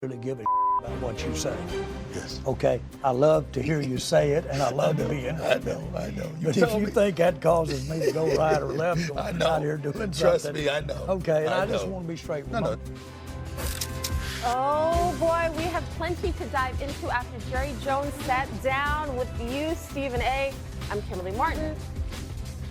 really give a about what you say. Yes. Okay? I love to hear you say it, and I love to be in it. I know. But if you think that causes me to go right or left, I'm out here doing something. Trust me, I know. Okay, and I just want to be straight with you. Oh boy, we have plenty to dive into after Jerry Jones sat down with you, Stephen A. I'm Kimberly Martin,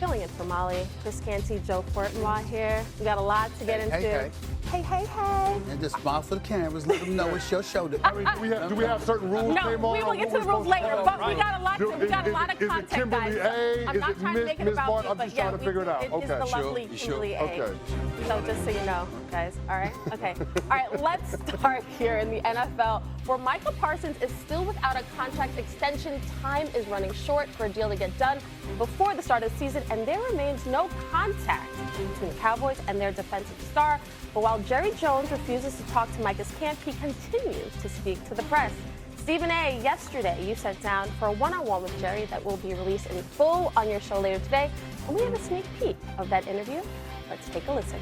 filling in for Molly. Chris Canty, Joe Fortenbaugh here. We got a lot to get into. Hey. And just smile for the cameras, let them know it's your show. I mean, do we have certain rules? No, we will get to the rules later, but we got a lot of is content, it Kimberly guys. A? I'm not trying to make it Miss about Martin? you, I'm but just trying to figure it out. It is the lovely Kimberly A. Okay. So just so you know, guys, all right? Okay. All right, let's start here in the NFL, where Micah Parsons is still without a contract extension. Time is running short for a deal to get done before the start of the season, and there remains no contact between the Cowboys and their defensive star. But while Jerry Jones refuses to talk to Micah's camp, he continues to speak to the press. Stephen A., yesterday you sat down for a one-on-one with Jerry that will be released in full on your show later today. And we have a sneak peek of that interview. Let's take a listen.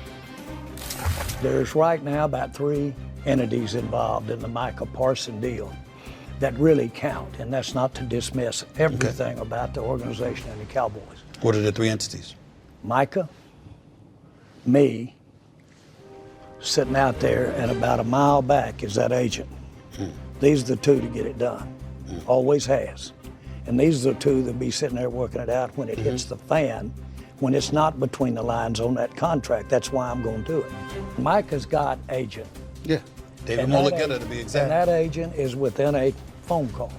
There's right now about 3 entities involved in the Micah Parsons deal that really count, and that's not to dismiss everything about the organization and the Cowboys. What are the 3 entities? Micah, me, sitting out there, and about a mile back is that agent. These are the 2 to get it done. Always has. And these are the 2 that be sitting there working it out when it hits the fan, when it's not between the lines on that contract. That's why I'm going to do it. Micah's got agent. Yeah. David Mulligetta, to be exact. And that agent is within a phone call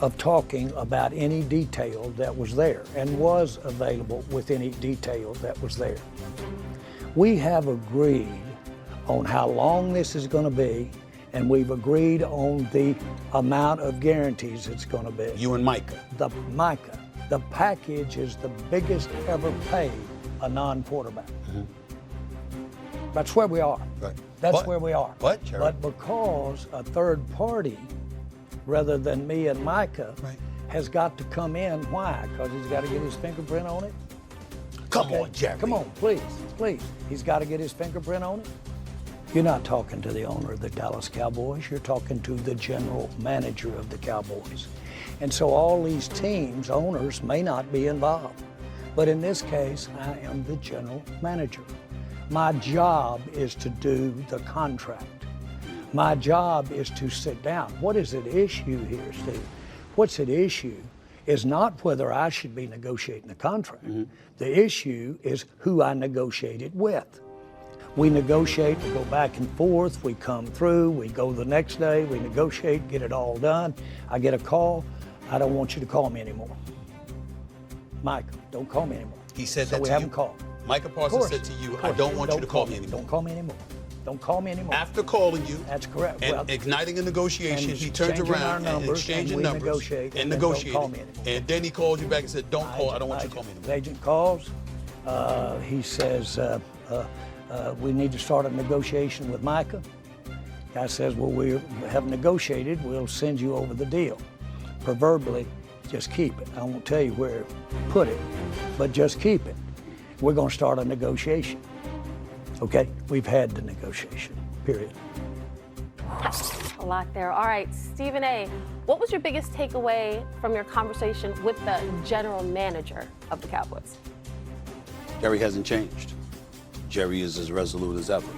of talking about any detail that was there and was available with any detail that was there. We have agreed on how long this is going to be, and we've agreed on the amount of guarantees it's going to be. You and Micah. The package is the biggest ever paid a non-quarterback. That's where we are. Right. That's where we are. What, Jerry? But because a third party, rather than me and Micah, has got to come in. Why? Because he's got to get his fingerprint on it? Come on, Jerry. Come on, please. He's got to get his fingerprint on it. You're not talking to the owner of the Dallas Cowboys. You're talking to the general manager of the Cowboys. And so all these teams, owners, may not be involved. But in this case, I am the general manager. My job is to do the contract. My job is to sit down. What is at issue here, Steve? What's at issue is not whether I should be negotiating the contract. The issue is who I negotiated with. We negotiate, we go back and forth, we come through, we go the next day, we negotiate, get it all done. I get a call, I don't want you to call me anymore. Mike, don't call me anymore. He said so that to you? we haven't called. Micah Parsons said to you, I don't want you to call me anymore. Don't call me anymore. Don't call me anymore. After calling you. That's correct. And igniting a negotiation, he turns around and exchanging numbers and negotiating. Don't call me anymore. And then he called you back and said, don't call, I don't want you to call me anymore. The agent calls, he says, we need to start a negotiation with Micah. Guy says, well, we have negotiated, we'll send you over the deal. Proverbially, just keep it. I won't tell you where to put it, but just keep it. We're going to start a negotiation. Okay? We've had the negotiation, period. A lot there. All right, Stephen A., what was your biggest takeaway from your conversation with the general manager of the Cowboys? Jerry hasn't changed. Jerry is as resolute as ever.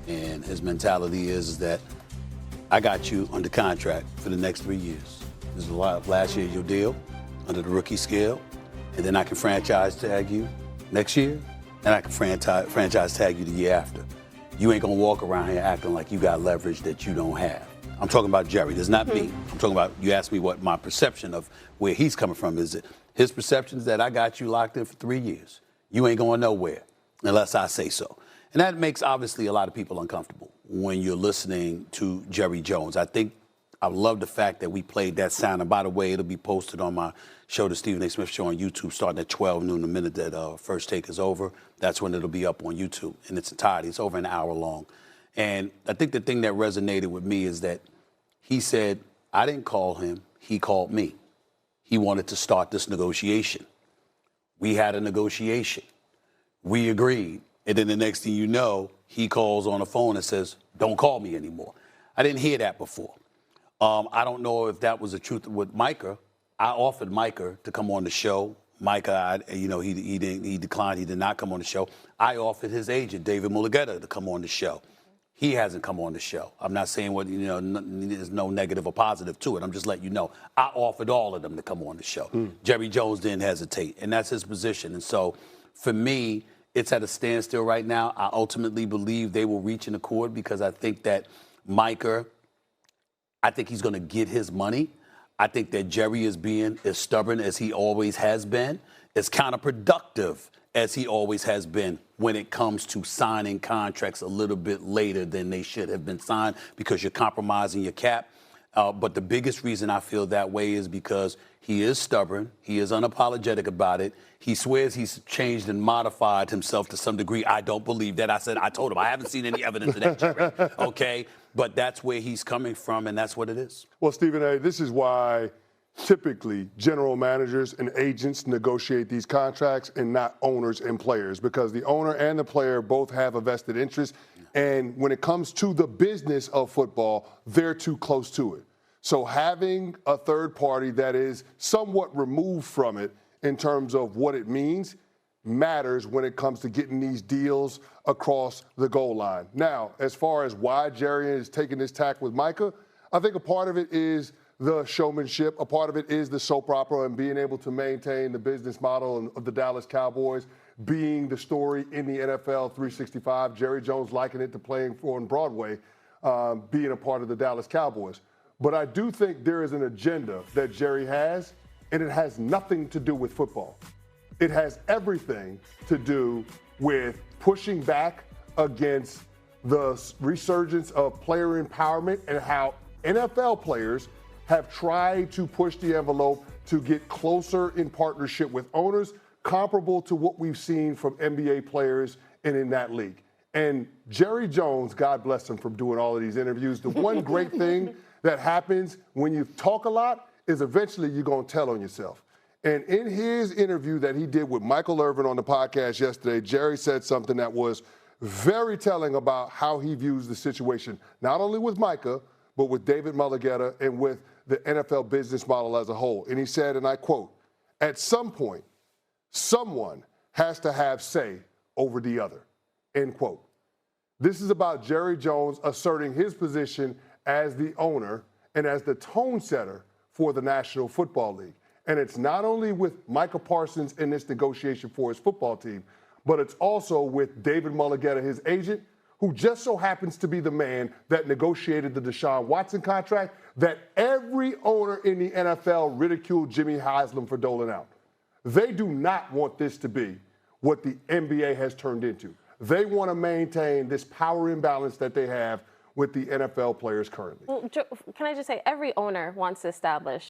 And his mentality is that I got you under contract for the next 3 years. This is last year's your deal under the rookie scale. And then I can franchise tag you next year. And I can franchise tag you the year after. You ain't gonna walk around here acting like you got leverage that you don't have. I'm talking about Jerry, that's not me. I'm talking about, you asked me what my perception of where he's coming from is. His perception is that I got you locked in for 3 years. You ain't going nowhere unless I say so. And that makes, obviously, a lot of people uncomfortable when you're listening to Jerry Jones. I love the fact that we played that sound. And by the way, it'll be posted on my show, the Stephen A. Smith Show on YouTube, starting at 12 noon, the minute that First Take is over. That's when it'll be up on YouTube in its entirety. It's over an hour long. And I think the thing that resonated with me is that he said, I didn't call him, he called me. He wanted to start this negotiation. We had a negotiation. We agreed. And then the next thing you know, he calls on the phone and says, don't call me anymore. I didn't hear that before. I don't know if that was the truth with Micah. I offered Micah to come on the show. Micah, he declined. He did not come on the show. I offered his agent, David Mulugeta, to come on the show. He hasn't come on the show. I'm not saying there's no negative or positive to it. I'm just letting you know. I offered all of them to come on the show. Jerry Jones didn't hesitate, and that's his position. And so, for me, it's at a standstill right now. I ultimately believe they will reach an accord because I think that Micah, I think he's going to get his money. I think that Jerry is being as stubborn as he always has been, as counterproductive as he always has been when it comes to signing contracts a little bit later than they should have been signed because you're compromising your cap. But the biggest reason I feel that way is because he is stubborn. He is unapologetic about it. He swears he's changed and modified himself to some degree. I don't believe that. I told him, I haven't seen any evidence of that, Jerry. Okay? But that's where he's coming from, and that's what it is. Well, Stephen A., this is why typically general managers and agents negotiate these contracts and not owners and players, because the owner and the player both have a vested interest. And when it comes to the business of football, they're too close to it. So having a third party that is somewhat removed from it in terms of what it means matters when it comes to getting these deals across the goal line. Now, as far as why Jerry is taking this tack with Micah, I think a part of it is the showmanship. A part of it is the soap opera and being able to maintain the business model of the Dallas Cowboys being the story in the NFL 365. Jerry Jones likened it to playing on Broadway, being a part of the Dallas Cowboys. But I do think there is an agenda that Jerry has, and it has nothing to do with football. It has everything to do with pushing back against the resurgence of player empowerment and how NFL players have tried to push the envelope to get closer in partnership with owners, comparable to what we've seen from NBA players and in that league. And Jerry Jones, God bless him for doing all of these interviews, the one great thing that happens when you talk a lot is eventually you're going to tell on yourself. And in his interview that he did with Michael Irvin on the podcast yesterday, Jerry said something that was very telling about how he views the situation, not only with Micah, but with David Mulugeta and with the NFL business model as a whole. And he said, and I quote, "At some point, someone has to have say over the other," end quote. This is about Jerry Jones asserting his position as the owner and as the tone setter for the National Football League. And it's not only with Micah Parsons in this negotiation for his football team, but it's also with David Mulugeta, his agent, who just so happens to be the man that negotiated the Deshaun Watson contract that every owner in the NFL ridiculed Jimmy Haslam for doling out. They do not want this to be what the NBA has turned into. They want to maintain this power imbalance that they have with the NFL players currently. Well, can I just say, every owner wants to establish